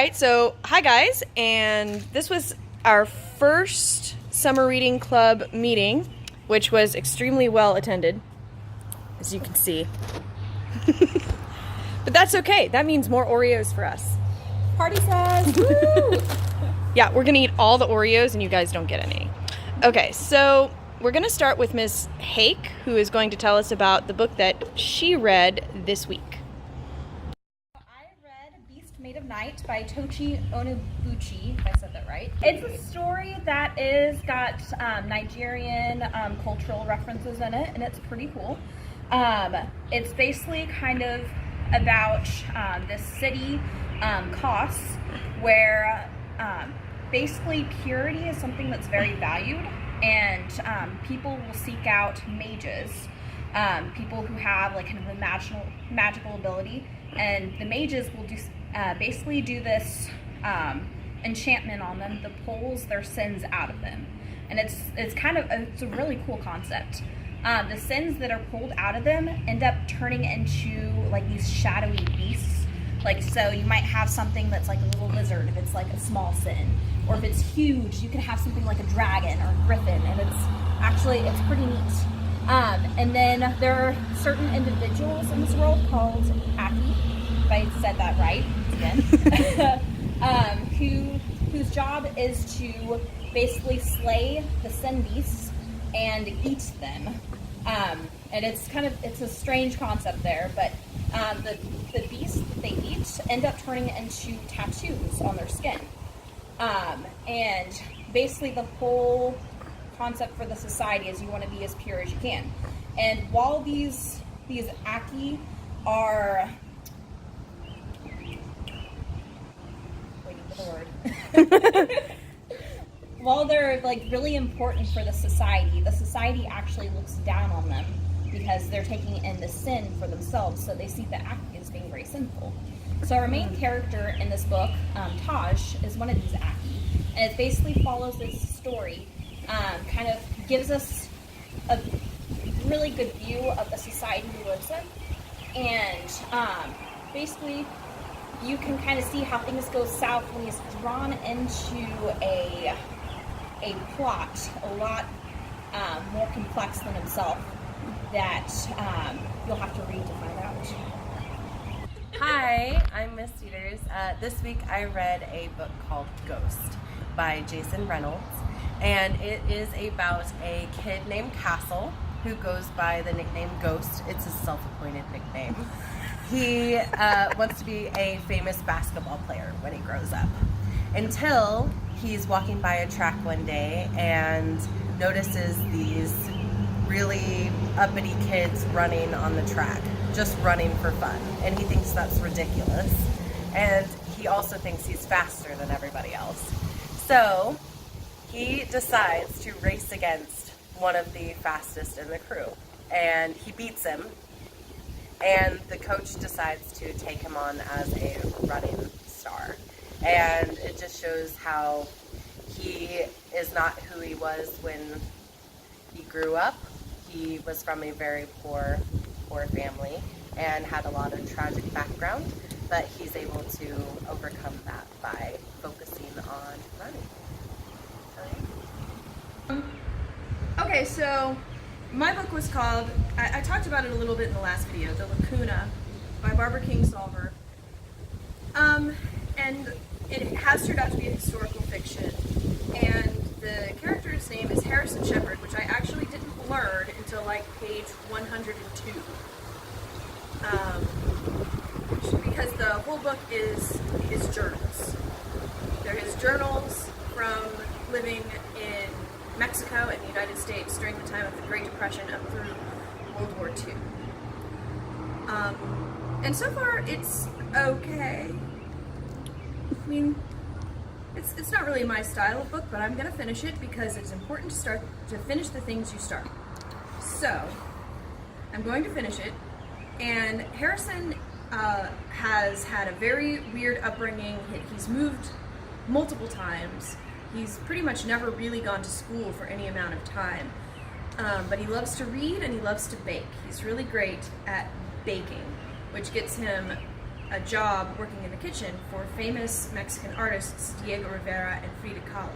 right, so hi guys, and this was our first summer reading club meeting, which was extremely well attended, as you can see. But that's okay, that means more Oreos for us. Party says, woo! Yeah, we're gonna eat all the Oreos and you guys don't get any. Okay, so we're gonna start with Miss Hake, who is going to tell us about the book that she read this week. I read Beast Made of Night by Tochi Onyebuchi, if I said that right. It's a story that is got Nigerian cultural references in it, and it's pretty cool. It's basically kind of about this city, Kos, where basically purity is something that's very valued, and people will seek out mages, people who have like kind of a magical ability, and the mages will do basically do this enchantment on them that pulls their sins out of them, and it's a really cool concept. The sins that are pulled out of them end up turning into like these shadowy beasts. Like, so you might have something that's like a little lizard if it's like a small sin, or if it's huge, you can have something like a dragon or a griffin, and it's pretty neat. And then there are certain individuals in this world called Aki, if I said that right again, whose job is to basically slay the sin beasts and eat them. And it's a strange concept there, but the beasts that they eat end up turning into tattoos on their skin. And basically the whole concept for the society is you want to be as pure as you can. And while these Aki are waiting for the word. While they're like really important for the society actually looks down on them because they're taking in the sin for themselves, so they see the Aki as being very sinful. So our main character in this book, Taj, is one of these Aki, and it basically follows this story, kind of gives us a really good view of the society he lives in, and basically you can kind of see how things go south when he's drawn into a plot a lot more complex than himself that you'll have to read to find out. Hi, I'm Miss Cedars. This week I read a book called Ghost by Jason Reynolds, and it is about a kid named Castle who goes by the nickname Ghost. It's a self-appointed nickname. He wants to be a famous basketball player when he grows up, until he's walking by a track one day and notices these really uppity kids running on the track, just running for fun, and he thinks that's ridiculous, and he also thinks he's faster than everybody else. So he decides to race against one of the fastest in the crew, and he beats him, and the coach decides to take him on as a running star. And it just shows how he is not who he was when he grew up. He was from a very poor family and had a lot of tragic background, but he's able to overcome that by focusing on running. Okay, so my book was called, I talked about it a little bit in the last video, The Lacuna by Barbara Kingsolver. And it has turned out to be a historical fiction, and the character's name is Harrison Shepherd, which I actually didn't learn until like page 102. Because the whole book is his journals. They're his journals from living in Mexico and the United States during the time of the Great Depression up through World War II. And so far it's okay. I mean, it's not really my style of book, but I'm gonna finish it because it's important to finish the things you start. So I'm going to finish it, and Harrison has had a very weird upbringing. He's moved multiple times. He's pretty much never really gone to school for any amount of time, but he loves to read and he loves to bake. He's really great at baking, which gets him a job working in the kitchen for famous Mexican artists Diego Rivera and Frida Kahlo.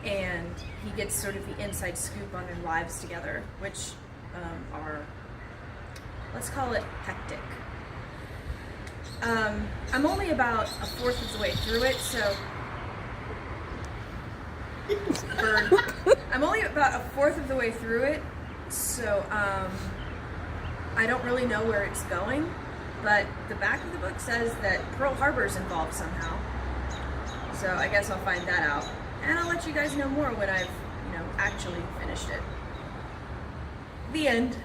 And he gets sort of the inside scoop on their lives together, which are, let's call it, hectic. I'm only about a fourth of the way through it, so I'm only about a fourth of the way through it, so I don't really know where it's going, but the back of the book says that Pearl Harbor's involved somehow, so I guess I'll find that out, and I'll let you guys know more when I've, actually finished it. The end.